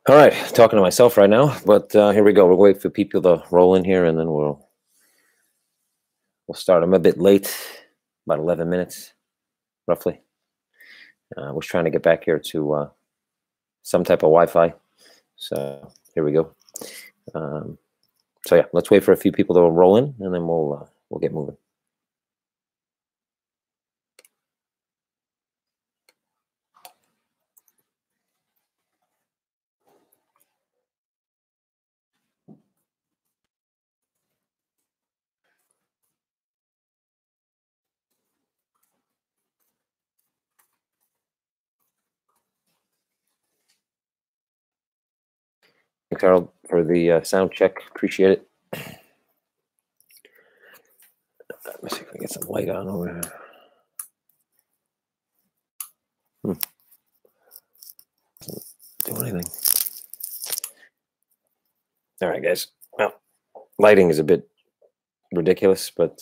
All right, talking to myself right now, but here we go. We'll wait for people to roll in here, and then we'll start. I'm a bit late, about 11 minutes, roughly. Was trying to get back here to some type of Wi-Fi, so here we go. So yeah, let's wait for a few people to roll in, and then we'll get moving. Thanks, Harold, for the sound check. Appreciate it. Let me see if I can get some light on over here. Doesn't do anything. All right, guys. Well, lighting is a bit ridiculous, but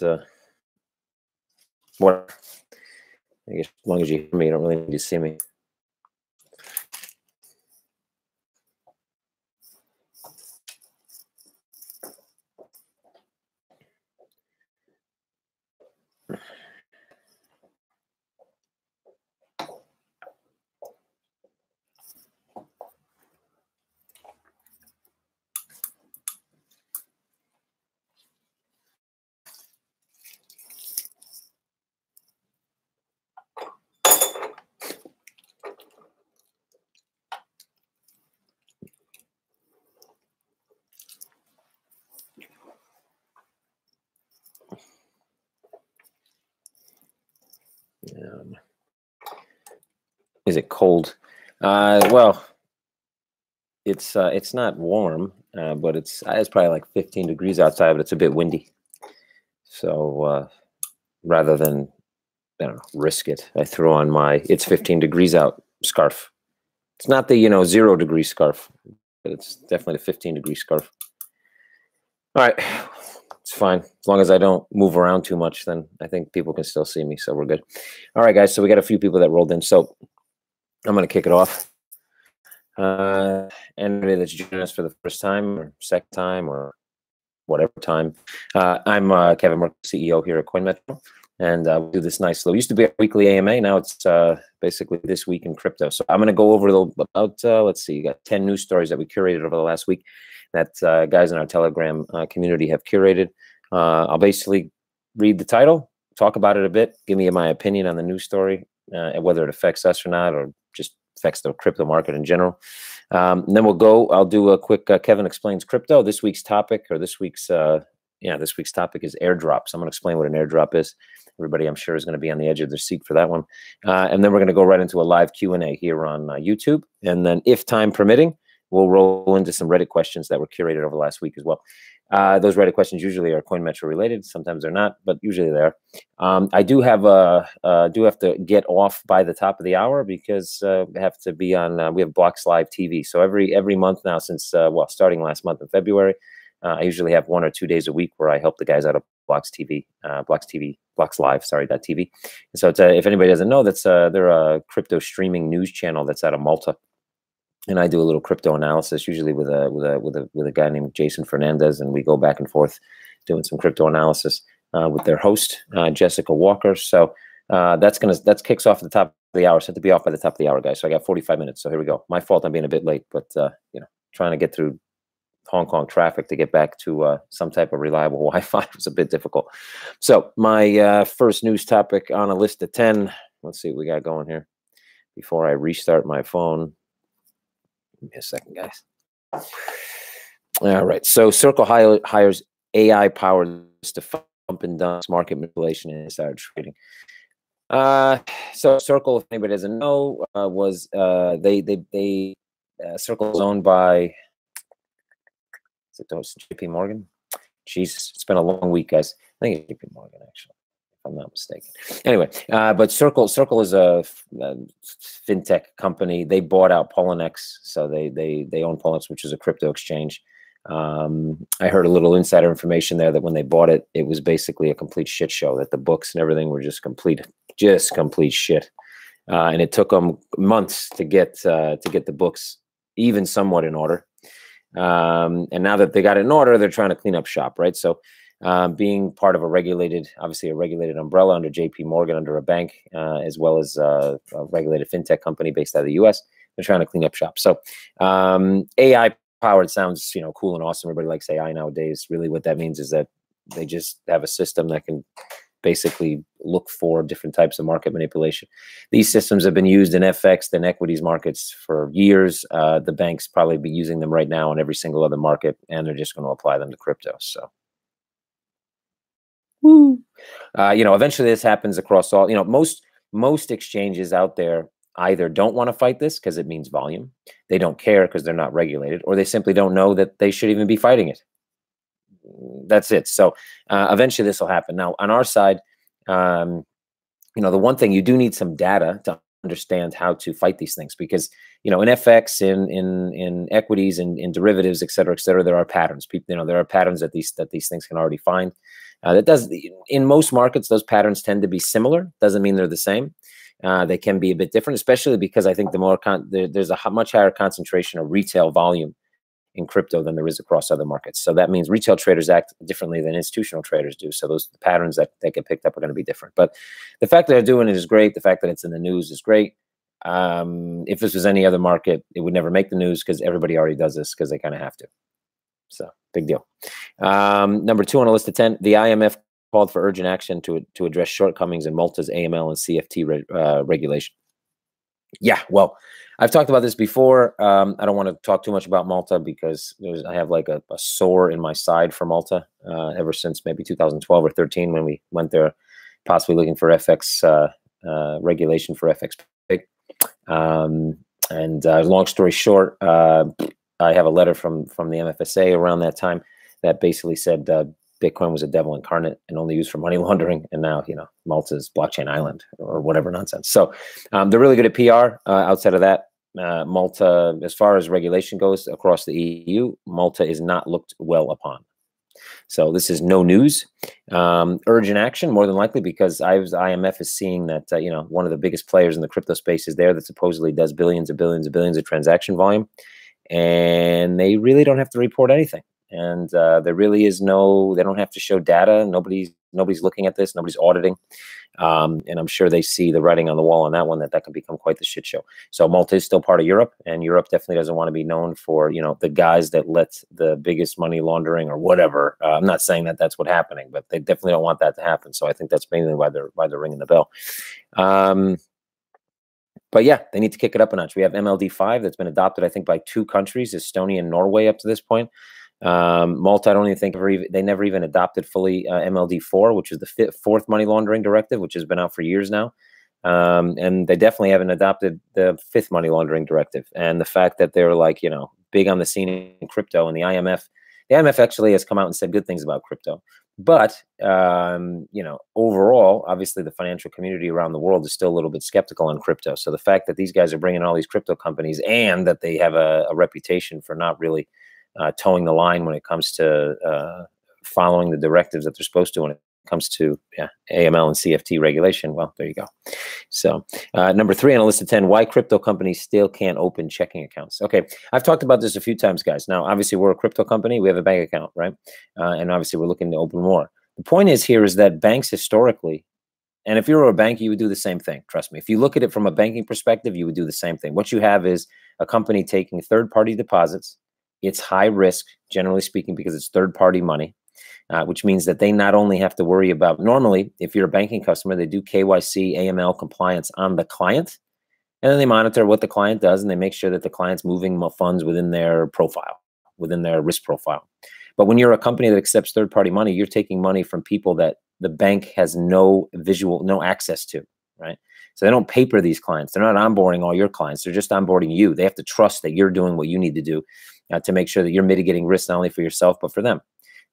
whatever. I guess as long as you hear me, you don't really need to see me. Is it cold? Well, it's not warm, but it's probably like 15 degrees outside, but it's a bit windy. So rather than, I don't know, risk it, I throw on my "it's 15 degrees out" scarf. It's not the 0-degree scarf, but it's definitely the 15-degree scarf. All right, it's fine as long as I don't move around too much. Then I think people can still see me, so we're good. All right, guys. So we got a few people that rolled in, so I'm going to kick it off. Anybody that's joining us for the first time or second time or whatever time, I'm Kevin Murcko, CEO here at CoinMetro, and we do this nice little. Used to be a weekly AMA, now it's basically This Week in Crypto. So I'm going to go over about let's see, you got 10 news stories that we curated over the last week that guys in our Telegram community have curated. I'll basically read the title, talk about it a bit, give me my opinion on the news story, and whether it affects us or not, or just affects the crypto market in general. And then I'll do a quick Kevin Explains Crypto. This week's topic, or this week's topic is airdrops. I'm going to explain what an airdrop is. Everybody, I'm sure, is going to be on the edge of their seat for that one. And then we're going to go right into a live Q&A here on YouTube. And then, if time permitting, we'll roll into some Reddit questions that were curated over the last week as well. Those Reddit questions usually are CoinMetro related. Sometimes they're not, but usually they are. I do have to get off by the top of the hour because I have to be on. We have Blocks Live TV, so every month now since starting last month in February, I usually have 1 or 2 days a week where I help the guys out of Blocks Live, .tv. And so if anybody doesn't know, they're a crypto streaming news channel that's out of Malta. And I do a little crypto analysis, usually with a guy named Jason Fernandez, and we go back and forth doing some crypto analysis with their host Jessica Walker. So that kicks off at the top of the hour. So I have to be off by the top of the hour, guys. So I got 45 minutes. So here we go. My fault, I'm being a bit late, but trying to get through Hong Kong traffic to get back to some type of reliable Wi-Fi was a bit difficult. So my first news topic on a list of 10. Let's see what we got going here before I restart my phone. Give me a second, guys. All right. So Circle hires AI powered to pump and dump market manipulation and insider trading. So Circle, if anybody doesn't know, was Circle is owned by, is it JP Morgan? Jesus, it's been a long week, guys. I think it's JP Morgan, actually, if I'm not mistaken. Anyway, but Circle is a fintech company. They bought out Poloniex, so they own Poloniex, which is a crypto exchange. I heard a little insider information there that when they bought it, it was basically a complete shit show. That the books and everything were just complete shit, and it took them months to get the books even somewhat in order. And now that they got it in order, they're trying to clean up shop, right? So being part of a regulated, obviously a regulated umbrella under JP Morgan, under a bank, as well as a regulated fintech company based out of the US, they're trying to clean up shop. So AI powered sounds, you know, cool and awesome. Everybody likes AI nowadays. Really what that means is that they just have a system that can basically look for different types of market manipulation. These systems have been used in FX and equities markets for years. The banks probably be using them right now on every single other market, and they're just going to apply them to crypto. So, you know, eventually this happens across all, you know, most exchanges out there either don't want to fight this because it means volume. They don't care because they're not regulated, or they simply don't know that they should even be fighting it. That's it. So eventually this will happen. Now, on our side, you know, the one thing, you do need some data to understand how to fight these things, because, you know, in FX, in equities, in derivatives, et cetera, there are patterns. People, you know, there are patterns that these things can already find. That does, in most markets, those patterns tend to be similar. Doesn't mean they're the same. They can be a bit different, especially because I think the more there's a much higher concentration of retail volume in crypto than there is across other markets. So that means retail traders act differently than institutional traders do. So those patterns that get picked up are going to be different. But the fact that they're doing it is great. The fact that it's in the news is great. If this was any other market, it would never make the news because everybody already does this because they kind of have to. So big deal. Number 2 on a list of 10, the IMF called for urgent action to address shortcomings in Malta's AML and CFT regulation. Yeah, well, I've talked about this before. I don't want to talk too much about Malta because I have like a sore in my side for Malta ever since maybe 2012 or 13 when we went there, possibly looking for FX regulation for FX. Long story short, I have a letter from the MFSA around that time that basically said Bitcoin was a devil incarnate and only used for money laundering. And now, you know, Malta's blockchain island or whatever nonsense. So they're really good at PR. Outside of that, Malta, as far as regulation goes across the EU, Malta is not looked well upon. So this is no news. Urgent action, more than likely, because IMF is seeing that, you know, one of the biggest players in the crypto space is there that supposedly does billions of transaction volume. And they really don't have to report anything. And there really is no, they don't have to show data. Nobody's looking at this. Nobody's auditing. And I'm sure they see the writing on the wall on that one, that can become quite the shit show. So Malta is still part of Europe, and Europe definitely doesn't want to be known for, you know, the guys that let the biggest money laundering or whatever. I'm not saying that that's what's happening, but they definitely don't want that to happen. So I think that's mainly why they're ringing the bell. But yeah, they need to kick it up a notch. We have MLD5 that's been adopted, I think, by 2 countries, Estonia and Norway, up to this point. Malta, I don't even think they never even adopted fully MLD4, which is the 4th money laundering directive, which has been out for years now. And they definitely haven't adopted the 5th money laundering directive. And the fact that they're like, you know, big on the scene in crypto, and the IMF actually has come out and said good things about crypto. But, you know, overall, obviously the financial community around the world is still a little bit skeptical on crypto. So the fact that these guys are bringing all these crypto companies, and that they have a reputation for not really towing the line when it comes to following the directives that they're supposed to when it comes to AML and CFT regulation. Well, there you go. So number 3 on a list of 10, why crypto companies still can't open checking accounts. Okay, I've talked about this a few times, guys. Now, obviously, we're a crypto company. We have a bank account, right? And obviously, we're looking to open more. The point is that banks historically, and if you were a bank, you would do the same thing. Trust me. If you look at it from a banking perspective, you would do the same thing. What you have is a company taking third-party deposits. It's high risk, generally speaking, because it's third-party money, which means that they not only have to worry about, normally, if you're a banking customer, they do KYC, AML compliance on the client, and then they monitor what the client does, and they make sure that the client's moving funds within their profile, within their risk profile. But when you're a company that accepts third-party money, you're taking money from people that the bank has no access to, right? So they don't paper these clients. They're not onboarding all your clients. They're just onboarding you. They have to trust that you're doing what you need to do to make sure that you're mitigating risk not only for yourself, but for them.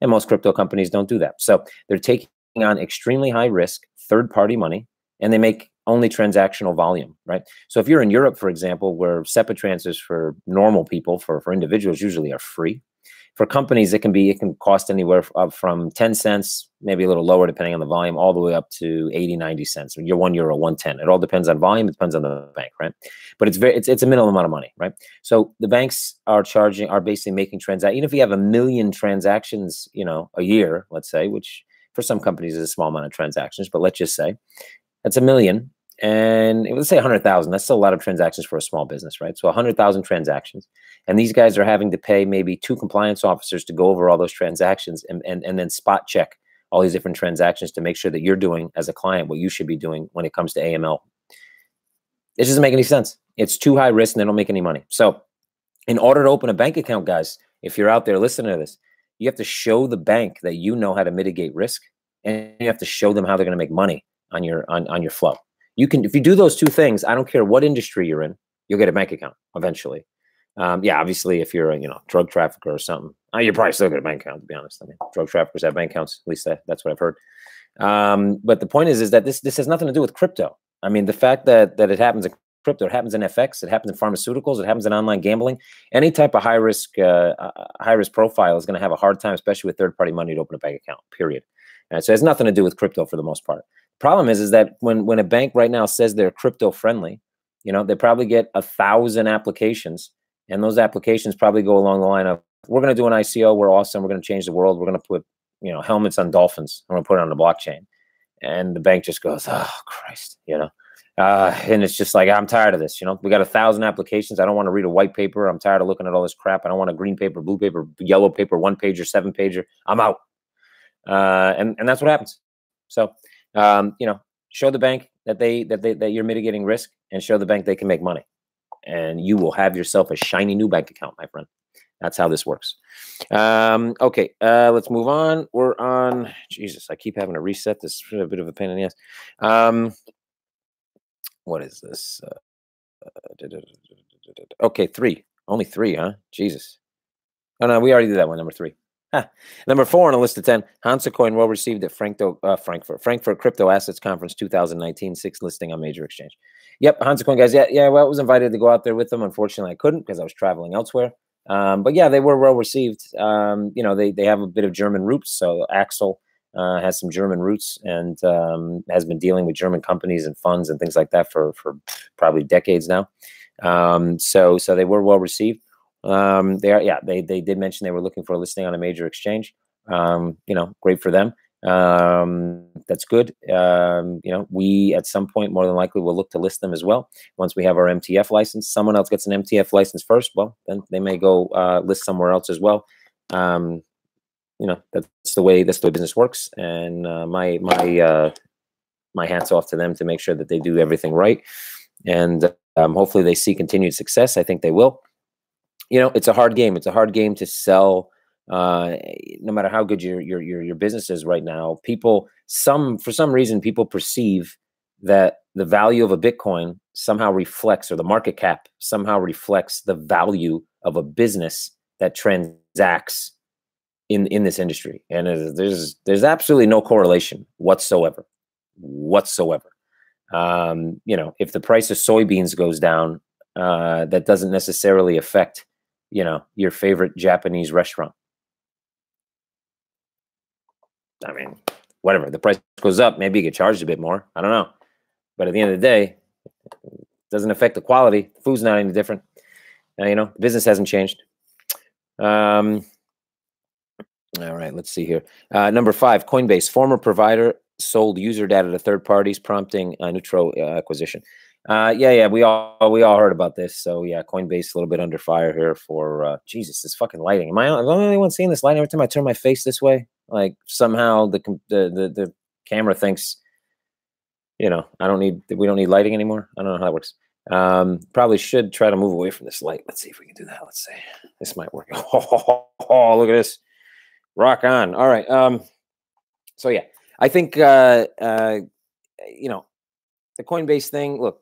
And most crypto companies don't do that. So they're taking on extremely high risk third-party money, and they make only transactional volume, right? So if you're in Europe, for example, where SEPA transfers for normal people, for individuals, usually are free. For companies, it can cost anywhere from 10 cents, maybe a little lower depending on the volume, all the way up to 80, 90 cents. You're €1, 110. It all depends on volume. It depends on the bank, right? But it's a minimal amount of money, right? So the banks are basically making transactions. Even if you have 1 million transactions, a year, let's say, which for some companies is a small amount of transactions, but let's just say that's 1 million. And let's say 100,000. That's still a lot of transactions for a small business, right? So 100,000 transactions, and these guys are having to pay maybe 2 compliance officers to go over all those transactions and then spot check all these different transactions to make sure that you're doing as a client what you should be doing when it comes to AML. It doesn't make any sense. It's too high risk, and they don't make any money. So, in order to open a bank account, guys, if you're out there listening to this, you have to show the bank that you know how to mitigate risk, and you have to show them how they're going to make money on your flow. If you do those 2 things, I don't care what industry you're in, you'll get a bank account eventually. Yeah, obviously, if you're a drug trafficker or something, you're probably still get a bank account. To be honest, I mean, drug traffickers have bank accounts. At least that's what I've heard. But the point is that this has nothing to do with crypto. I mean, the fact that it happens in crypto, it happens in FX, it happens in pharmaceuticals, it happens in online gambling. Any type of high risk profile is going to have a hard time, especially with third-party money, to open a bank account. Period. And so it has nothing to do with crypto for the most part. Problem is that when a bank right now says they're crypto friendly, they probably get 1,000 applications, and those applications probably go along the line of, we're going to do an ICO, we're awesome, we're going to change the world, we're going to put helmets on dolphins, we're going to put it on the blockchain, and the bank just goes, oh Christ, and it's just like, I'm tired of this. We got 1,000 applications. I don't want to read a white paper. I'm tired of looking at all this crap. I don't want a green paper, blue paper, yellow paper, 1-pager, 7-pager. I'm out. And that's what happens. So. Show the bank that you're mitigating risk, and show the bank they can make money, and you will have yourself a shiny new bank account, my friend. That's how this works. Okay, let's move on. We're on. Jesus, I keep having to reset this. A bit of a pain in the ass. What is this? Okay, 3. Only 3, huh? Jesus. Oh no, we already did that one. Number 3. Number 4 on a list of 10, Hamster Coin well received at Frankfurt Crypto Assets Conference 2019, 6th listing on major exchange. Yep, Hamster Coin guys. Yeah. Well, I was invited to go out there with them. Unfortunately, I couldn't because I was traveling elsewhere. But yeah, they were well received. They have a bit of German roots. So Axel has some German roots and has been dealing with German companies and funds and things like that for probably decades now. So they were well received. They did mention they were looking for a listing on a major exchange. Great for them. That's good. We at some point more than likely will look to list them as well. Once we have our MTF license, someone else gets an MTF license first. Well, then they may go list somewhere else as well. That's the way business works. And my hats off to them to make sure that they do everything right. And hopefully they see continued success. I think they will. It's a hard game. It's a hard game to sell, no matter how good your business is right now. For some reason, people perceive that the value of a Bitcoin somehow reflects, or the market cap somehow reflects, the value of a business that transacts in this industry. And there's absolutely no correlation whatsoever. If the price of soybeans goes down, that doesn't necessarily affect your favorite Japanese restaurant. I mean, whatever. The price goes up, maybe you get charged a bit more. I don't know. But at the end of the day, it doesn't affect the quality. The food's not any different. The business hasn't changed. All right, let's see here. Number 5, Coinbase. Former provider sold user data to third parties, prompting a neutral acquisition. We all heard about this. So yeah, Coinbase a little bit under fire here for Jesus, this fucking lighting. Am I the only one seeing this lighting? Every time I turn my face this way, like somehow the camera thinks, we don't need lighting anymore. I don't know how that works. Probably should try to move away from this light. Let's see if we can do that. Let's see. This might work. Oh, look at this. Rock on. All right. So yeah, I think the Coinbase thing, look,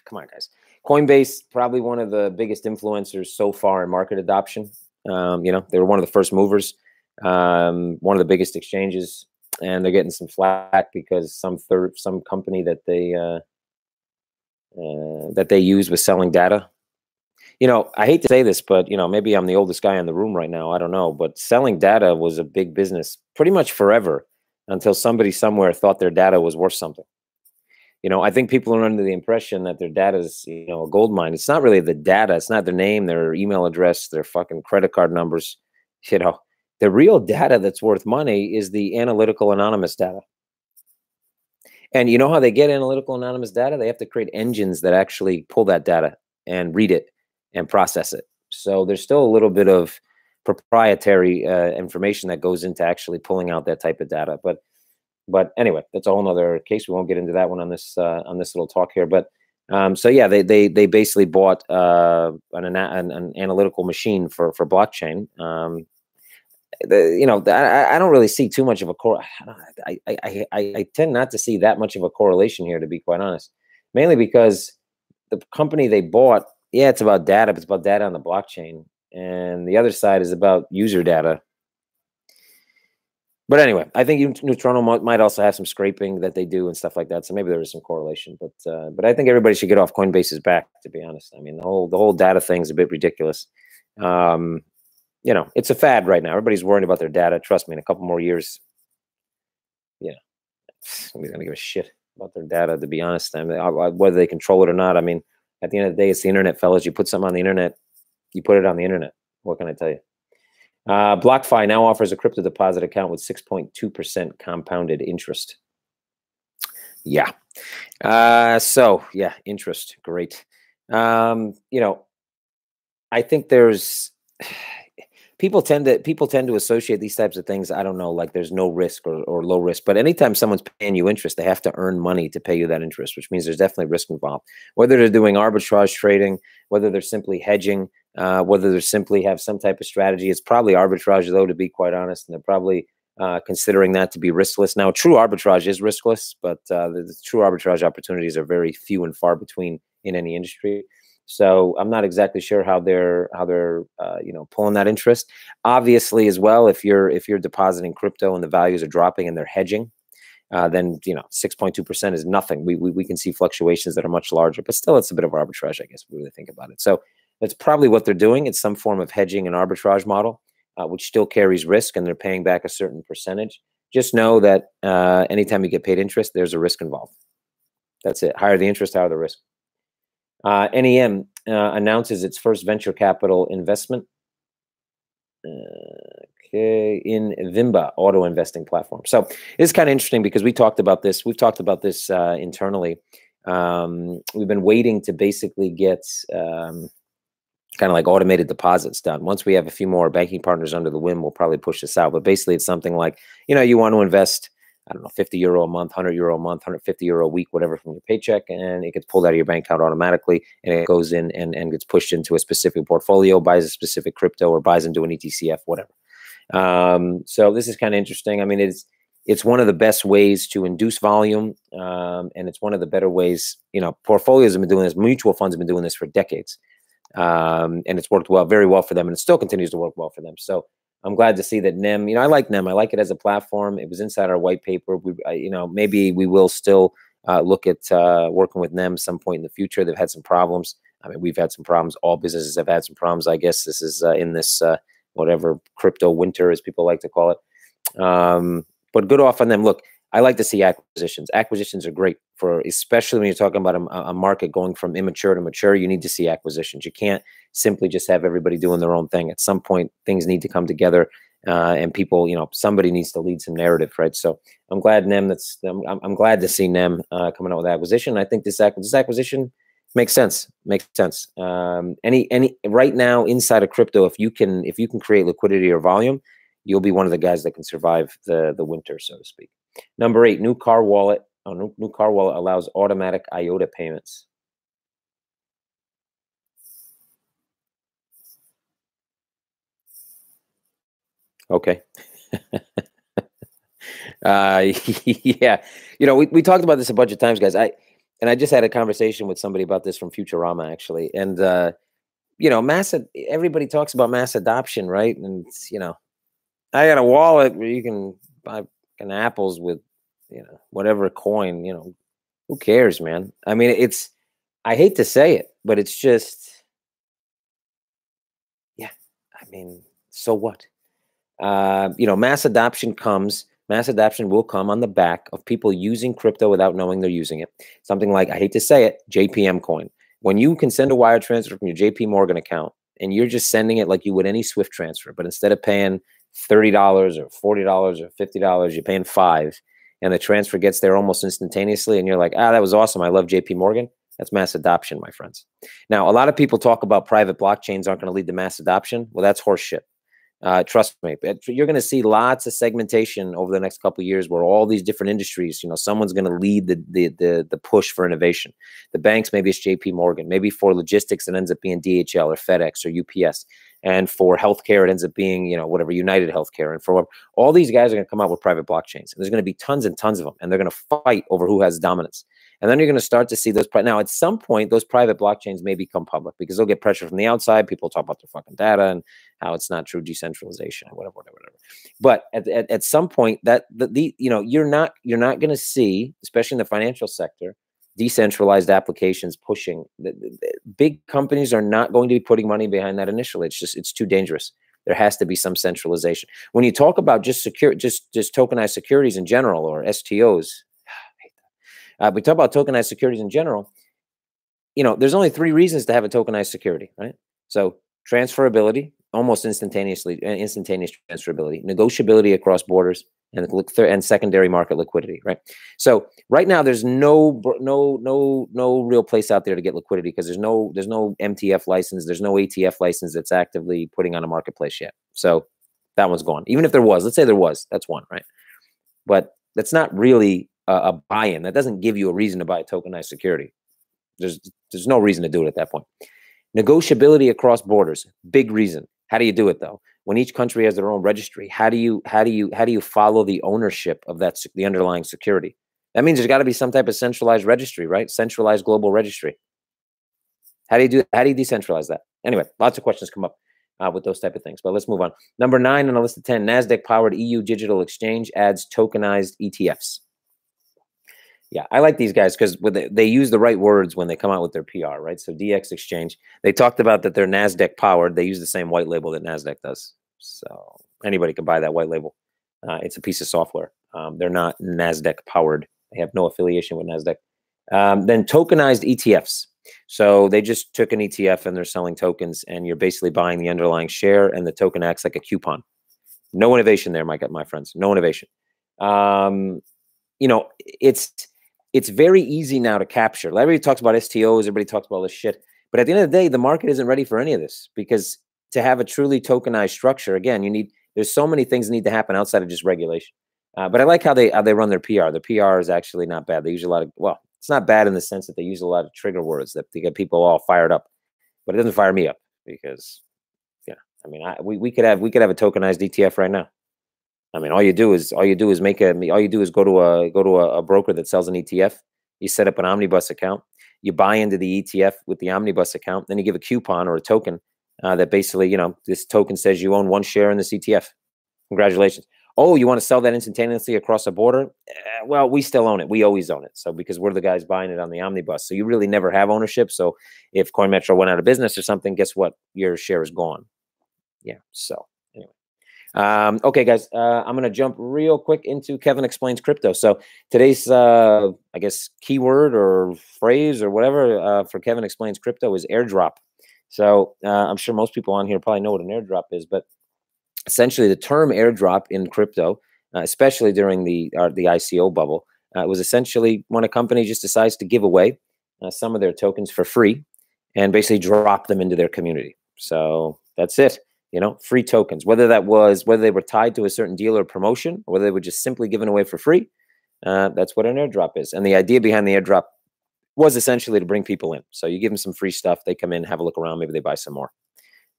come on, guys. Coinbase, probably one of the biggest influencers so far in market adoption. They were one of the first movers, one of the biggest exchanges, and they're getting some flack because some company that they use was selling data. I hate to say this, but maybe I'm the oldest guy in the room right now. I don't know, but selling data was a big business pretty much forever until somebody somewhere thought their data was worth something. I think people are under the impression that their data is, a gold mine. It's not really the data. It's not their name, their email address, their fucking credit card numbers. The real data that's worth money is the analytical anonymous data. And you know how they get analytical anonymous data? They have to create engines that actually pull that data and read it and process it. So there's still a little bit of proprietary information that goes into actually pulling out that type of data. But anyway, that's a whole nother case. We won't get into that one on this little talk here. But so yeah, they basically bought an analytical machine for blockchain. I don't really see too much of a I tend not to see that much of a correlation here, to be quite honest. Mainly because the company they bought, yeah, it's about data, but it's about data on the blockchain, and the other side is about user data. But anyway, I think Neutrino might also have some scraping that they do and stuff like that. So maybe there is some correlation. But I think everybody should get off Coinbase's back, to be honest. I mean, the whole data thing is a bit ridiculous. It's a fad right now. Everybody's worried about their data. Trust me, in a couple more years, nobody's gonna give a shit about their data, to be honest. I mean, whether they control it or not. I mean, at the end of the day, it's the internet, fellas. You put something on the internet, you put it on the internet. What can I tell you? BlockFi now offers a crypto deposit account with 6.2% compounded interest. Yeah. So yeah, interest, great. I think there's people tend to associate these types of things. I don't know, like there's no risk or low risk, but anytime someone's paying you interest, they have to earn money to pay you that interest, which means there's definitely risk involved. Whether they're doing arbitrage trading, whether they're simply hedging, whether they simply have some type of strategy, it's probably arbitrage, though, to be quite honest, and they're probably considering that to be riskless. Now, true arbitrage is riskless, but the true arbitrage opportunities are very few and far between in any industry. So I'm not exactly sure how they're pulling that interest. Obviously, as well, if you're depositing crypto and the values are dropping and they're hedging, then 6.2% is nothing. We can see fluctuations that are much larger, but still, it's a bit of arbitrage, I guess, if we really think about it. So that's probably what they're doing. It's some form of hedging and arbitrage model, which still carries risk, and they're paying back a certain percentage. Just know that anytime you get paid interest, there's a risk involved. That's it. Higher the interest, higher the risk. NEM announces its first venture capital investment in Vimba auto investing platform. So it's kind of interesting because we talked about this. We've talked about this internally. We've been waiting to basically get kind of like automated deposits done. Once we have a few more banking partners under the wing, we'll probably push this out. But basically, it's something like, you want to invest, I don't know, 50 euro a month, 100 euro a month, 150 euro a week, whatever, from your paycheck, and it gets pulled out of your bank account automatically, and it goes in and gets pushed into a specific portfolio, buys a specific crypto, or buys into an ETCF, whatever. So this is kind of interesting. I mean, it's one of the best ways to induce volume, and it's one of the better ways. Portfolios have been doing this, mutual funds have been doing this for decades, and it's worked very well for them, and it still continues to work well for them. So I'm glad to see that NEM, I like NEM. I like it as a platform. It was inside our white paper. Maybe we will still look at working with NEM some point in the future. They've had some problems. I mean, we've had some problems. All businesses have had some problems. I guess this is in this whatever crypto winter, as people like to call it. But good off on them. Look, I like to see acquisitions. Acquisitions are great especially when you're talking about a market going from immature to mature. You need to see acquisitions. You can't simply just have everybody doing their own thing. At some point, things need to come together, and people, somebody needs to lead some narrative, right? So I'm glad NEM. I'm glad to see NEM coming out with acquisition. I think this acquisition makes sense. Makes sense. Any right now inside of crypto, if you can create liquidity or volume, you'll be one of the guys that can survive the winter, so to speak. Number 8, new car wallet. New car wallet allows automatic IOTA payments. Okay. Yeah. We talked about this a bunch of times, guys. I just had a conversation with somebody about this from Futurama, actually. And everybody talks about mass adoption, right? And I got a wallet where you can buy apples with whatever coin. Who cares, man? I mean, I hate to say it, but it's just mean, so what? You know, mass adoption will come on the back of people using crypto without knowing they're using it. Something like, I hate to say it, JPM coin. When you can send a wire transfer from your JP Morgan account and you're just sending it like you would any Swift transfer, but instead of paying $30 or $40 or $50, you're paying $5, and the transfer gets there almost instantaneously, and you're like, ah, that was awesome. I love JP Morgan. That's mass adoption, my friends. Now, a lot of people talk about private blockchains aren't going to lead to mass adoption. Well, that's horseshit. Trust me, you're going to see lots of segmentation over the next couple of years where all these different industries, you know, someone's going to lead the push for innovation. The banks, maybe it's JP Morgan. Maybe for logistics, it ends up being DHL or FedEx or UPS. And for healthcare, it ends up being, you know, whatever, United Healthcare. And for all these guys are going to come out with private blockchains. And there's going to be tons and tons of them. And they're going to fight over who has dominance. And then you're going to start to see those. Now, at some point, those private blockchains may become public because they'll get pressure from the outside. People talk about their fucking data and how it's not true decentralization, whatever. But at some point, you know, you're not going to see, especially in the financial sector, decentralized applications pushing. Big companies are not going to be putting money behind that initially. It's too dangerous. There has to be some centralization. When you talk about just tokenized securities in general, or STOs. We talk about tokenized securities in general. You know, there's only 3 reasons to have a tokenized security, right? So transferability, almost instantaneous transferability, negotiability across borders, and secondary market liquidity, right? So right now, there's no real place out there to get liquidity because there's no MTF license, there's no ATF license that's actively putting on a marketplace yet. So that one's gone. Even if there was, let's say there was, that's one, right? But that's not really a buy-in. That doesn't give you a reason to buy a tokenized security. There's no reason to do it at that point. Negotiability across borders, big reason. How do you do it though? When each country has their own registry, how do you follow the ownership of the underlying security? That means there's got to be some type of centralized registry, right? Centralized global registry. How do you decentralize that? Anyway, lots of questions come up with those type of things, but let's move on. Number 9 on the list of 10, Nasdaq-powered EU digital exchange adds tokenized ETFs. Yeah, I like these guys because they use the right words when they come out with their PR, right? So DX Exchange, they talked about that they're Nasdaq powered. They use the same white label that Nasdaq does. So anybody can buy that white label. It's a piece of software. They're not Nasdaq powered. They have no affiliation with Nasdaq. Then tokenized ETFs. So they just took an ETF and they're selling tokens, and you're basically buying the underlying share, and the token acts like a coupon. No innovation there, my friends. No innovation. You know, it's very easy now to capture. Everybody talks about STOs, everybody talks about all this shit. But at the end of the day, the market isn't ready for any of this, because to have a truly tokenized structure, again, there's so many things that need to happen outside of just regulation. But I like how they run their PR. The PR is actually not bad. They use a lot of, well, it's not bad in the sense that they use a lot of trigger words that they get people all fired up. But it doesn't fire me up because, yeah, I mean, we could have a tokenized ETF right now. I mean, all you do is go to a broker that sells an ETF. You set up an omnibus account. You buy into the ETF with the omnibus account. Then you give a coupon or a token that basically, you know, this token says you own 1 share in this ETF. Congratulations. Oh, you want to sell that instantaneously across a border? Well, we still own it. We always own it. So because we're the guys buying it on the omnibus, so you really never have ownership. So if CoinMetro went out of business or something, guess what? Your share is gone. Yeah. So. Okay, guys, I'm going to jump real quick into Kevin Explains Crypto. So today's, I guess, keyword or phrase or whatever for Kevin Explains Crypto is airdrop. So I'm sure most people on here probably know what an airdrop is, but essentially the term airdrop in crypto, especially during the ICO bubble, was essentially when a company just decides to give away some of their tokens for free and basically drop them into their community. So that's it. You know, free tokens, whether they were tied to a certain deal or promotion, or whether they were just simply given away for free. That's what an airdrop is. And the idea behind the airdrop was essentially to bring people in. So you give them some free stuff, they come in, have a look around, maybe they buy some more.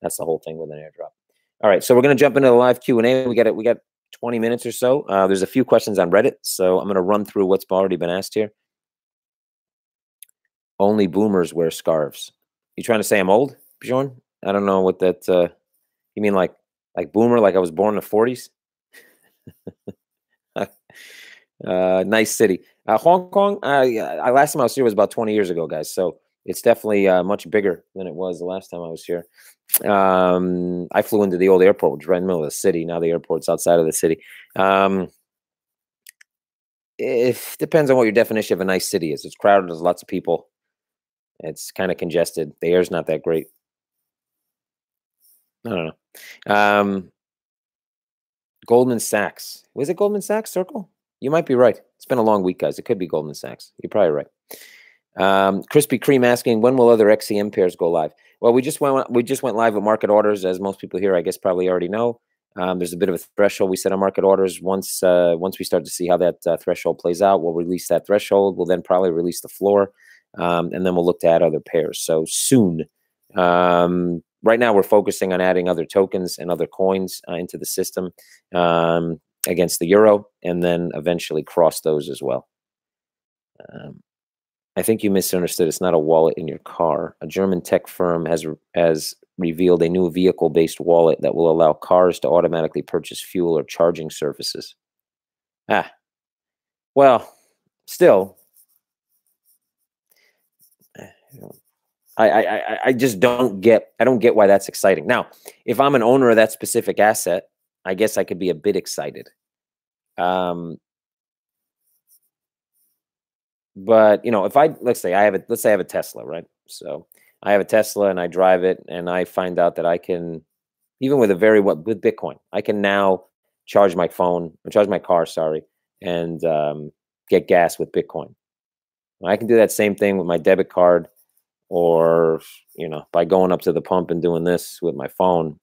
That's the whole thing with an airdrop. All right, so we're going to jump into the live Q&A. We got 20 minutes or so. There's a few questions on Reddit, so I'm going to run through what's already been asked here. Only boomers wear scarves. You trying to say I'm old, Bjorn? I don't know what that... You mean like boomer, like I was born in the 40s? Nice city. Hong Kong, last time I was here was about 20 years ago, guys. So It's definitely much bigger than it was the last time I was here. I flew into the old airport, which is right in the middle of the city. Now the airport's outside of the city. It depends on what your definition of a nice city is. It's crowded. There's lots of people. It's kind of congested. The air's not that great. I don't know. Goldman Sachs. Was it Goldman Sachs, Circle? You might be right. It's been a long week, guys. It could be Goldman Sachs. You're probably right. Krispy Kreme asking, when will other XCM pairs go live? Well, we just went live with market orders, as most people here, I guess, probably already know. There's a bit of a threshold we set on market orders. Once we start to see how that threshold plays out, we'll release that threshold. We'll then probably release the floor, and then we'll look to add other pairs. So soon. Right now, we're focusing on adding other tokens and other coins into the system against the euro, and then eventually cross those as well. I think you misunderstood. It's not a wallet in your car. A German tech firm has revealed a new vehicle-based wallet that will allow cars to automatically purchase fuel or charging services. Well, still, I just don't get why that's exciting. Now, if I'm an owner of that specific asset, I guess I could be a bit excited. But you know, if let's say I have a Tesla, right? So I have a Tesla and I drive it, and I find out that I can, even with with Bitcoin, I can now charge my phone or charge my car, sorry, and get gas with Bitcoin. I can do that same thing with my debit card, or by going up to the pump and doing this with my phone,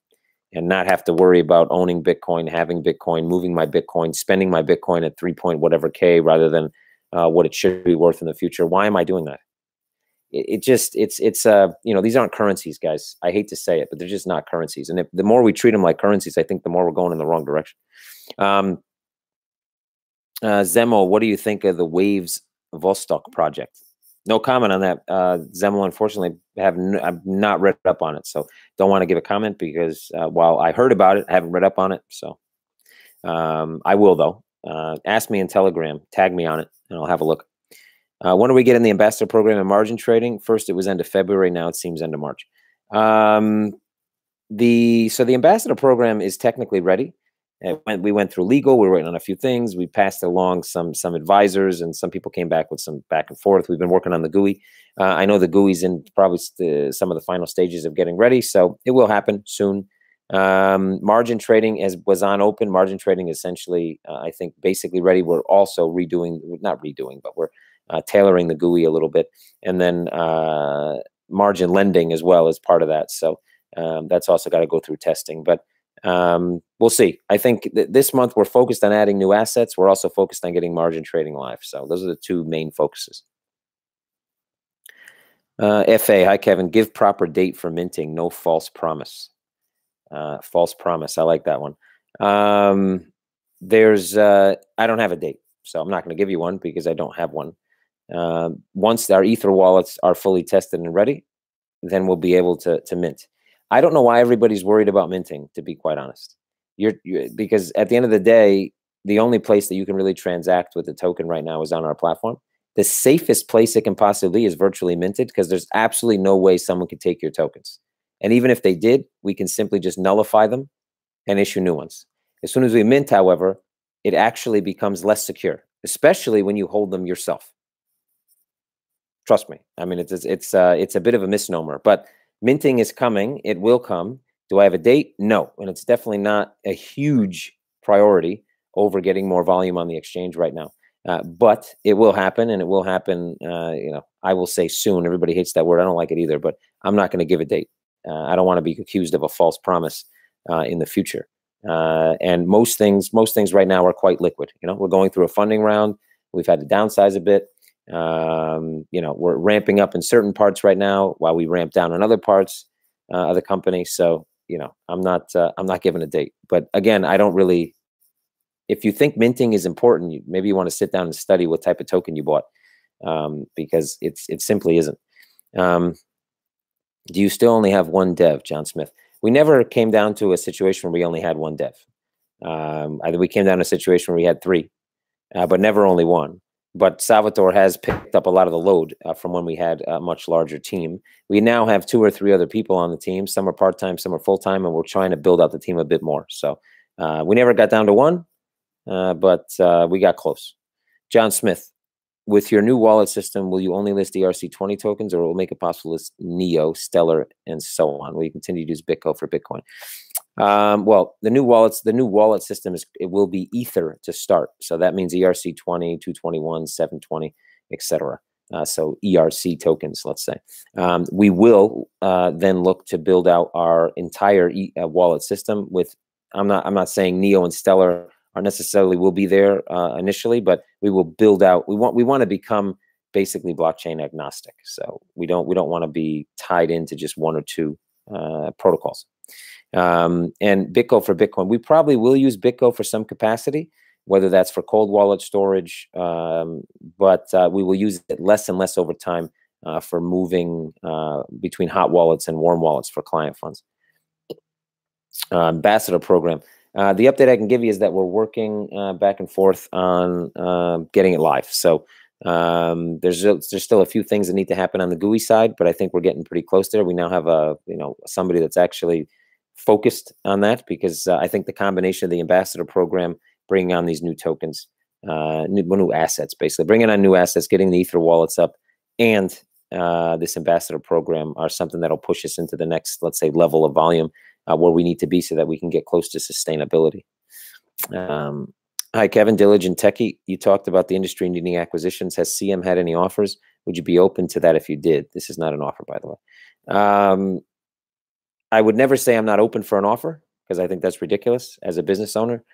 and not have to worry about owning Bitcoin, having Bitcoin, moving my Bitcoin, spending my Bitcoin at 3 point whatever K rather than what it should be worth in the future. Why am I doing that? It's these aren't currencies, guys. I hate to say it, but they're just not currencies. And the more we treat them like currencies, I think the more we're going in the wrong direction. Zemo, what do you think of the Waves Vostok project? No comment on that. Zemo, unfortunately, I've not read up on it, so don't want to give a comment because while I heard about it, I haven't read up on it. So I will, though. Ask me in Telegram, tag me on it, and I'll have a look. When are we getting the ambassador program and margin trading? First, it was end of February. Now it seems end of March. So the ambassador program is technically ready. We went through legal. We were waiting on a few things. We passed along some advisors, and some people came back with some back and forth. We've been working on the GUI. I know the GUI's in probably some of the final stages of getting ready, so it will happen soon. Margin trading was on open. Margin trading essentially, I think, basically ready. We're also not redoing, but we're tailoring the GUI a little bit, and then margin lending as well as part of that. So that's also got to go through testing, but we'll see. I think this month we're focused on adding new assets. We're also focused on getting margin trading live. So those are the two main focuses. FA, hi Kevin, give proper date for minting, no false promise. False promise, I like that one. I don't have a date, so I'm not going to give you one because I don't have one. Once our Ether wallets are fully tested and ready, then we'll be able to mint. I don't know why everybody's worried about minting, to be quite honest. Because at the end of the day, the only place that you can really transact with the token right now is on our platform. The safest place it can possibly be is virtually minted, because there's absolutely no way someone could take your tokens. And even if they did, we can simply just nullify them and issue new ones. As soon as we mint, however, it actually becomes less secure, especially when you hold them yourself. Trust me. I mean, it's a bit of a misnomer, but minting is coming. It will come. Do I have a date? No. And it's definitely not a huge priority over getting more volume on the exchange right now. But it will happen, and it will happen, I will say soon. Everybody hates that word. I don't like it either, but I'm not going to give a date. I don't want to be accused of a false promise in the future. And most things right now are quite liquid. We're going through a funding round. We've had to downsize a bit. We're ramping up in certain parts right now while we ramp down in other parts of the company. So, I'm not giving a date. But again, I don't really. If you think minting is important, maybe you want to sit down and study what type of token you bought, because it simply isn't. Do you still only have one dev, John Smith? We never came down to a situation where we only had one dev. Either we came down to a situation where we had three, but never only one. but Salvatore has picked up a lot of the load from when we had a much larger team. We now have 2 or 3 other people on the team. Some are part-time, some are full-time, and we're trying to build out the team a bit more. So we never got down to 1, but we got close. John Smith, with your new wallet system, will you only list ERC20 tokens, or will it make it possible to list NEO, Stellar, and so on? Will you continue to use Bitco for Bitcoin? Well, the new wallet system it will be Ether to start. So that means ERC20, 221, 720, etc. So ERC tokens, let's say. We will then look to build out our entire wallet system with. I'm not saying NEO and Stellar are necessarily will be there initially, but we will build out. We want to become basically blockchain agnostic. So we don't want to be tied into just 1 or 2 protocols. And Bitco for Bitcoin, we probably will use Bitco for some capacity, whether that's for cold wallet storage, but we will use it less and less over time for moving between hot wallets and warm wallets for client funds. Ambassador program. The update I can give you is that we're working back and forth on getting it live. So there's still a few things that need to happen on the GUI side, but I think we're getting pretty close there. We now have somebody that's actually focused on that, because I think the combination of the ambassador program, bringing on these new tokens, new assets, basically bringing on new assets, getting the Ether wallets up, and this ambassador program are something that'll push us into the next, let's say, level of volume where we need to be so that we can get close to sustainability. Hi, Kevin, Diligent Techie. You talked about the industry needing acquisitions. Has CM had any offers? Would you be open to that if you did? This is not an offer, by the way. I would never say I'm not open for an offer, because I think that's ridiculous as a business owner.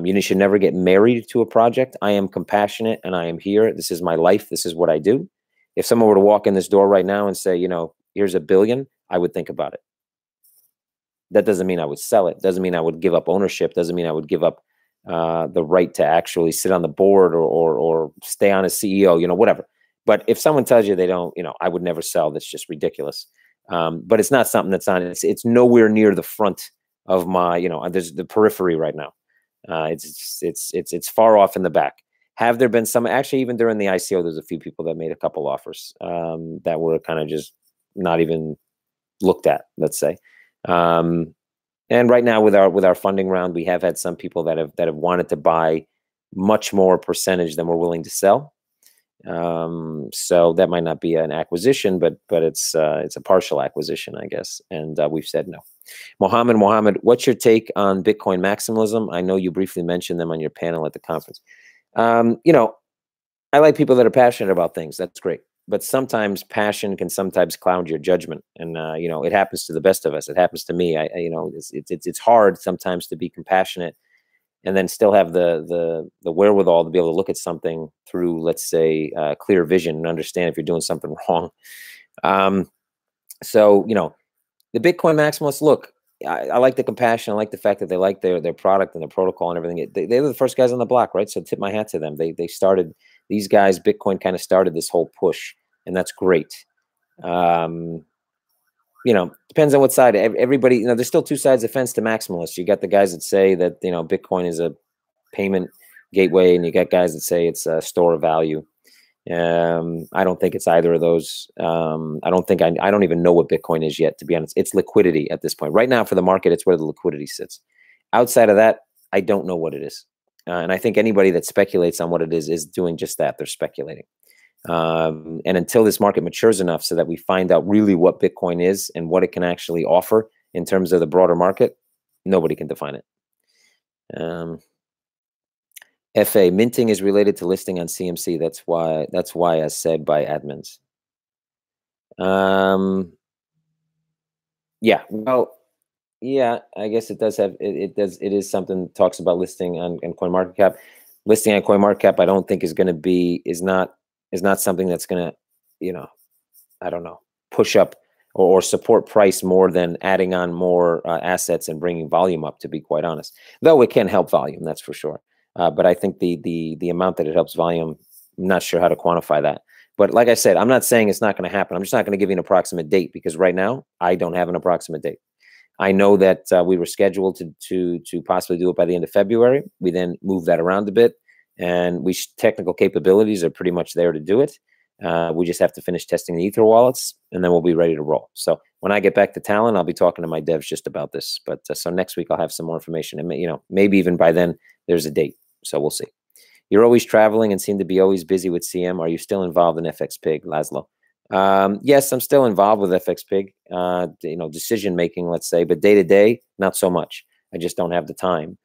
You should never get married to a project. I am compassionate and I am here. This is my life. This is what I do. If someone were to walk in this door right now and say, here's $1 billion, I would think about it. That doesn't mean I would sell it. Doesn't mean I would give up ownership. Doesn't mean I would give up the right to actually sit on the board or stay on as CEO, whatever. But if someone tells you they don't, I would never sell. That's just ridiculous. But it's not something that's on. It's nowhere near the front of my. There's the periphery right now. It's far off in the back. Have there been some? Actually, even during the ICO, there's a few people that made a couple offers that were kind of just not even looked at. Let's say. And right now, with our funding round, we have had some people that have wanted to buy much more percentage than we're willing to sell. So that might not be an acquisition, but it's a partial acquisition, I guess. And we've said no. Mohammed, what's your take on Bitcoin maximalism? I know you briefly mentioned them on your panel at the conference. I like people that are passionate about things. That's great. But sometimes passion can sometimes cloud your judgment. And, it happens to the best of us. It happens to me. It's hard sometimes to be compassionate and then still have the wherewithal to be able to look at something through, let's say, clear vision and understand if you're doing something wrong. So, the Bitcoin maximalists, look, I like the compassion. I like the fact that they like their product and their protocol and everything. They were the first guys on the block, right? So tip my hat to them. They started, these guys, Bitcoin kind of started this whole push, and that's great. Depends on what side. Everybody, there's still 2 sides of the fence to maximalists. You got the guys that say that, Bitcoin is a payment gateway, and you got guys that say it's a store of value. I don't think it's either of those. I don't even know what Bitcoin is yet, to be honest. It's liquidity at this point. Right now for the market, it's where the liquidity sits. Outside of that, I don't know what it is. And I think anybody that speculates on what it is doing just that. They're speculating. And until this market matures enough so that we find out really what Bitcoin is and what it can actually offer in terms of the broader market, nobody can define it. FA, minting is related to listing on CMC. That's why as said by admins. Yeah, well, yeah, I guess it does have, it is something that talks about listing on CoinMarketCap. Listing on CoinMarketCap, I don't think is not something that's going to, I don't know, push up or support price more than adding on more assets and bringing volume up, to be quite honest. Though it can help volume, that's for sure. But I think the amount that it helps volume, I'm not sure how to quantify that. But like I said, I'm not saying it's not going to happen. I'm just not going to give you an approximate date, because right now I don't have an approximate date. I know that we were scheduled to possibly do it by the end of February. We then moved that around a bit. and technical capabilities are pretty much there to do it. We just have to finish testing the Ether wallets, and then we'll be ready to roll. So when I get back to Talon, I'll be talking to my devs just about this. But so next week I'll have some more information, and maybe even by then there's a date. So we'll see. You're always traveling and seem to be always busy with CM. Are you still involved in FXPig, Laszlo? Yes, I'm still involved with FXPig. Decision making, let's say, but day to day, not so much. I just don't have the time.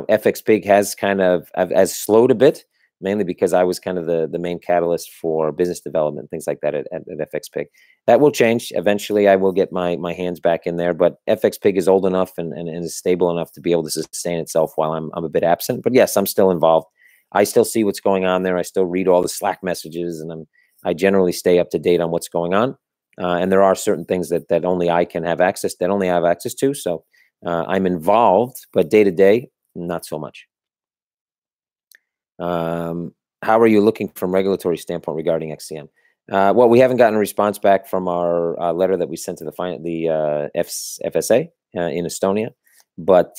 FXPig has kind of slowed a bit, mainly because I was kind of the main catalyst for business development, things like that at FXPig. That will change. Eventually, I will get my hands back in there, but FXPig is old enough and is stable enough to be able to sustain itself while I'm a bit absent. But yes, I'm still involved. I still see what's going on there. I still read all the Slack messages, and I generally stay up to date on what's going on. And there are certain things that only I can have access, to. So I'm involved, but day to day, not so much. How are you looking from regulatory standpoint regarding XCM? Well, we haven't gotten a response back from our letter that we sent to the FSA in Estonia, but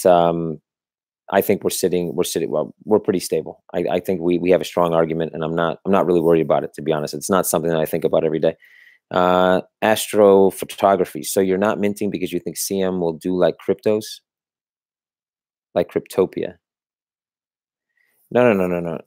I think we're pretty stable. I think we have a strong argument, and I'm not really worried about it, to be honest. It's not something that I think about every day. Astrophotography. So you're not minting because you think CM will do like cryptos, like Cryptopia? No.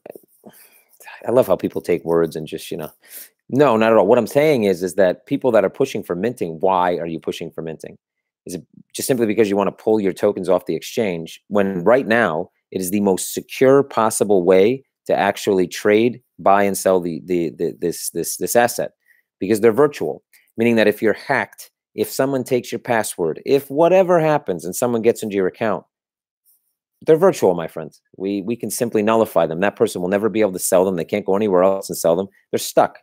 I love how people take words and just, no, not at all. What I'm saying is that people that are pushing for minting, why are you pushing for minting? Is it just simply because you want to pull your tokens off the exchange, when right now it is the most secure possible way to actually trade, buy and sell this asset, because they're virtual, meaning that if you're hacked, if someone takes your password, if whatever happens and someone gets into your account, they're virtual, my friends. We can simply nullify them. That person will never be able to sell them. They can't go anywhere else and sell them. They're stuck.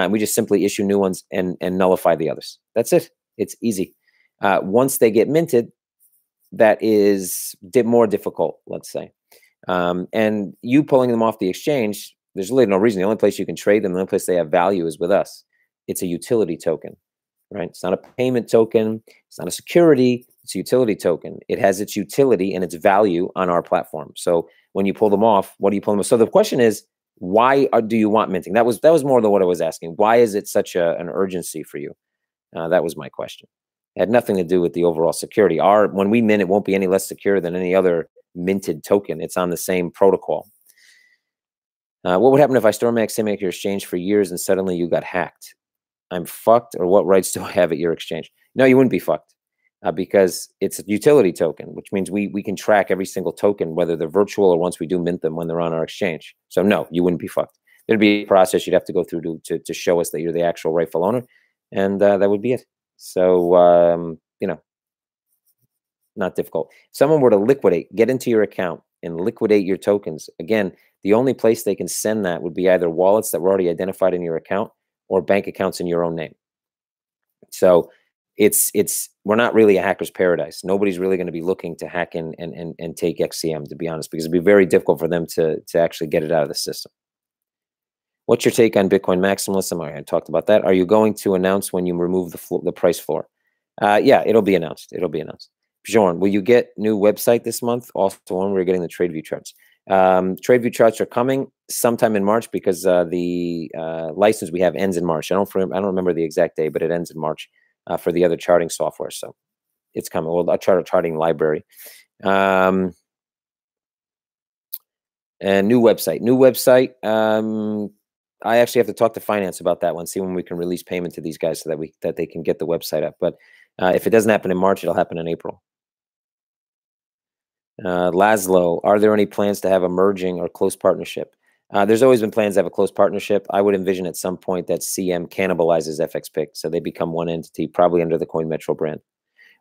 We just simply issue new ones and nullify the others. That's it. It's easy. Once they get minted, that is more difficult, let's say. And you pulling them off the exchange, there's really no reason. The only place you can trade them, the only place they have value is with us. It's a utility token, right? It's not a payment token. It's not a security. It's a utility token. It has its utility and its value on our platform. So when you pull them off, what do you pull them off? So the question is, why do you want minting? That was more than what I was asking. Why is it such an urgency for you? That was my question. It had nothing to do with the overall security. When we mint, it won't be any less secure than any other minted token. It's on the same protocol. What would happen if I store my XM at your exchange for years and suddenly you got hacked? I'm fucked, or what rights do I have at your exchange? No, you wouldn't be fucked because it's a utility token, which means we can track every single token, whether they're virtual or once we do mint them when they're on our exchange. So no, you wouldn't be fucked. There'd be a process you'd have to go through to show us that you're the actual rightful owner, and that would be it. So, not difficult. If someone were to get into your account and liquidate your tokens, again, the only place they can send that would be either wallets that were already identified in your account or bank accounts in your own name. So we're not really a hacker's paradise. Nobody's really going to be looking to hack and take XCM, to be honest, because it'd be very difficult for them to actually get it out of the system. What's your take on Bitcoin maximalism? I talked about that. Are you going to announce when you remove the price floor? Yeah, it'll be announced. It'll be announced. Bjorn, will you get new website this month? Also, when we're getting the TradeView charts. TradeView charts are coming sometime in March because the license we have ends in March. I don't remember the exact day, but it ends in March for the other charting software. So it's coming. Well, a charting library. And new website. I actually have to talk to finance about that one, see when we can release payment to these guys so that they can get the website up. But if it doesn't happen in March, it'll happen in April. Laszlo, are there any plans to have a merging or close partnership? There's always been plans to have a close partnership. I would envision at some point that CM cannibalizes FXPig, so they become one entity, probably under the CoinMetro brand.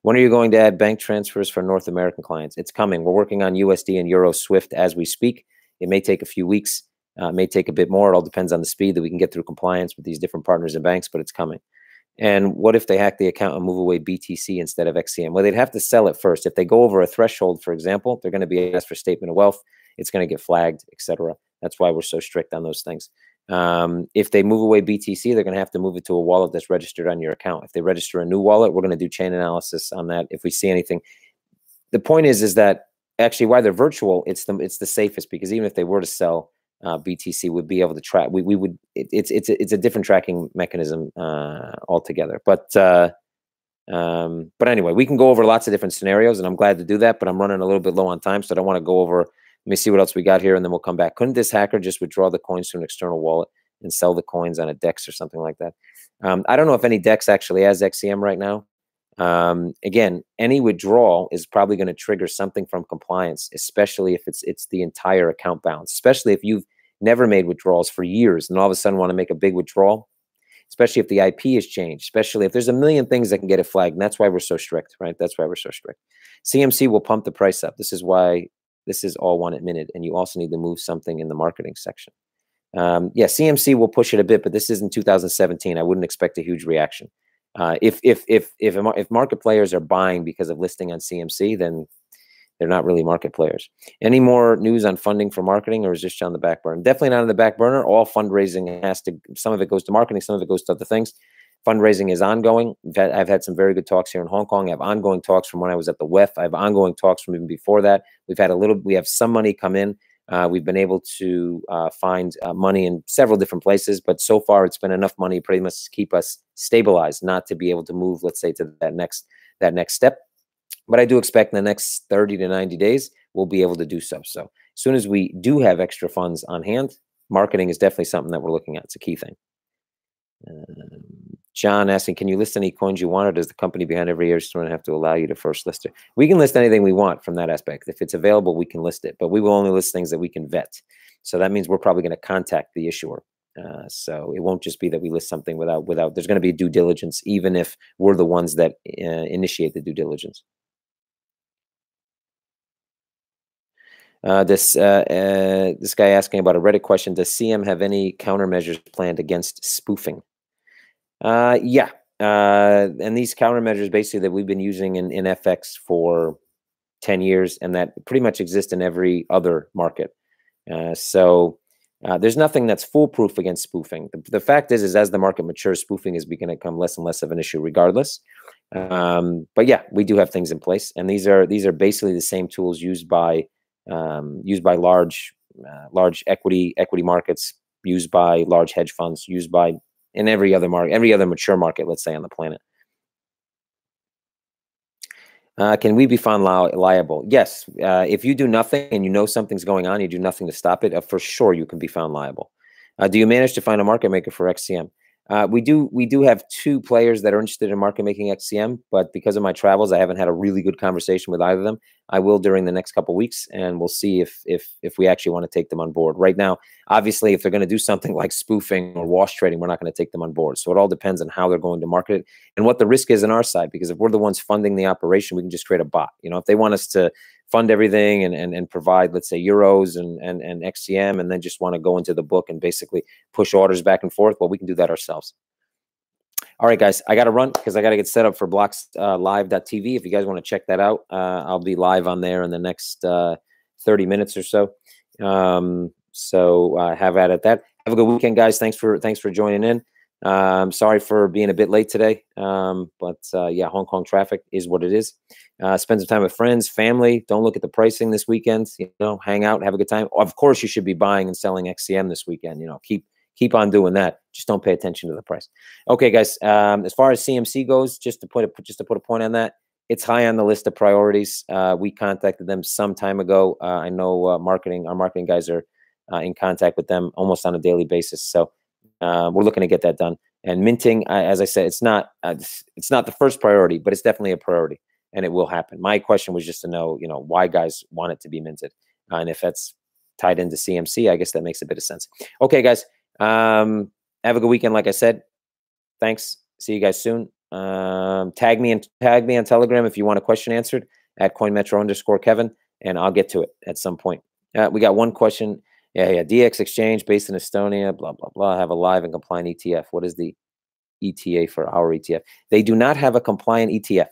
When are you going to add bank transfers for North American clients? It's coming. We're working on USD and Euro Swift as we speak. It may take a few weeks. It may take a bit more. It all depends on the speed that we can get through compliance with these different partners and banks, but it's coming. And what if they hack the account and move away BTC instead of XCM? Well, they'd have to sell it first. If they go over a threshold, for example, they're going to be asked for statement of wealth. It's going to get flagged, etc. That's why we're so strict on those things. If they move away BTC, they're going to have to move it to a wallet that's registered on your account. If they register a new wallet, we're going to do chain analysis on that. If we see anything, the point is that actually, why they're virtual, it's the safest, because even if they were to sell BTC, would be able to track. We would. It's a different tracking mechanism altogether. But anyway, we can go over lots of different scenarios, and I'm glad to do that. But I'm running a little bit low on time, so I don't want to go over. Let me see what else we got here, and then we'll come back. Couldn't this hacker just withdraw the coins to an external wallet and sell the coins on a DEX or something like that? I don't know if any DEX actually has XCM right now. Again, any withdrawal is probably going to trigger something from compliance, especially if it's the entire account balance, especially if you've never made withdrawals for years and all of a sudden want to make a big withdrawal, especially if the IP has changed, especially if there's a million things that can get it flagged. And that's why we're so strict, right? That's why we're so strict. CMC will pump the price up. This is why this is all 1 minute. And you also need to move something in the marketing section. Yeah, CMC will push it a bit, but this isn't 2017. I wouldn't expect a huge reaction. If market players are buying because of listing on CMC, then they're not really market players. Any more news on funding for marketing, or is this on the back burner? Definitely not on the back burner. All fundraising has to, some of it goes to marketing, some of it goes to other things. Fundraising is ongoing. I've had some very good talks here in Hong Kong. I have ongoing talks from when I was at the WEF. I have ongoing talks from even before that. We have some money come in. We've been able to find money in several different places, but so far it's been enough money pretty much to keep us stabilized, not to be able to move, let's say, to that next step. But I do expect in the next 30 to 90 days, we'll be able to do so. So as soon as we do have extra funds on hand, marketing is definitely something that we're looking at. It's a key thing. John asking, can you list any coins you want, or does the company behind every instrument have to allow you to first list it? We can list anything we want from that aspect. If it's available, we can list it, but we will only list things that we can vet. So that means we're probably going to contact the issuer. So it won't just be that we list something without, there's going to be due diligence, even if we're the ones that initiate the due diligence. This guy asking about a Reddit question, does CM have any countermeasures planned against spoofing? Yeah. And these countermeasures basically that we've been using in FX for 10 years and that pretty much exist in every other market. So there's nothing that's foolproof against spoofing. The fact is as the market matures, spoofing is going to become less and less of an issue regardless. But yeah, we do have things in place, and these are basically the same tools used by large equity markets, used by large hedge funds, used by in every other market, every other mature market, let's say, on the planet. Can we be found liable? Yes. If you do nothing and you know something's going on, you do nothing to stop it, for sure you can be found liable. Do you manage to find a market maker for XCM? We do have 2 players that are interested in market making XCM, but because of my travels, I haven't had a really good conversation with either of them. I will during the next couple of weeks, and we'll see if we actually want to take them on board. Right now, obviously, if they're going to do something like spoofing or wash trading, we're not going to take them on board. So it all depends on how they're going to market it and what the risk is on our side. Because if we're the ones funding the operation, we can just create a bot. You know, if they want us to fund everything and provide, let's say, euros and XCM, and then just want to go into the book and basically push orders back and forth, well, we can do that ourselves. All right, guys, I got to run because I got to get set up for blockslive.tv. If you guys want to check that out, I'll be live on there in the next 30 minutes or so. Have at it. Have a good weekend, guys. Thanks for joining in. Sorry for being a bit late today, but yeah, Hong Kong traffic is what it is. Spend some time with friends, family. Don't look at the pricing this weekend. You know, hang out, have a good time. Of course, you should be buying and selling XCM this weekend. You know, keep on doing that. Just don't pay attention to the price. Okay, guys. As far as CMC goes, just to put a point on that, it's high on the list of priorities. We contacted them some time ago. I know our marketing guys are in contact with them almost on a daily basis. So we're looking to get that done. And minting, as I said, it's not the first priority, but it's definitely a priority, and it will happen. My question was just to know, you know, why guys want it to be minted, and if that's tied into CMC, I guess that makes a bit of sense. Okay, guys. Have a good weekend. Like I said, thanks. See you guys soon. Tag me on Telegram if you want a question answered at CoinMetro_Kevin, and I'll get to it at some point. We got one question. Yeah. DX exchange based in Estonia, blah, blah, blah. Have a live and compliant ETF. What is the ETA for our ETF? They do not have a compliant ETF.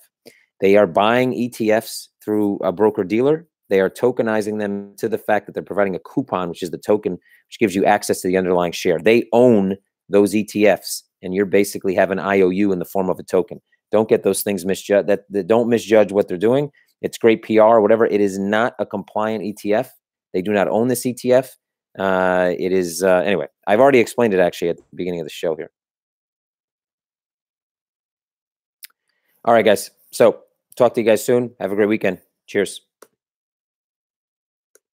They are buying ETFs through a broker dealer. They are tokenizing them to the fact that they're providing a coupon, which is the token, which gives you access to the underlying share. They own those ETFs, and you're basically have an IOU in the form of a token. Don't get those things misjudged. Don't misjudge what they're doing. It's great PR, whatever. It is not a compliant ETF. They do not own this ETF. It is, anyway, I've already explained it actually at the beginning of the show here. All right, guys. So talk to you guys soon. Have a great weekend. Cheers.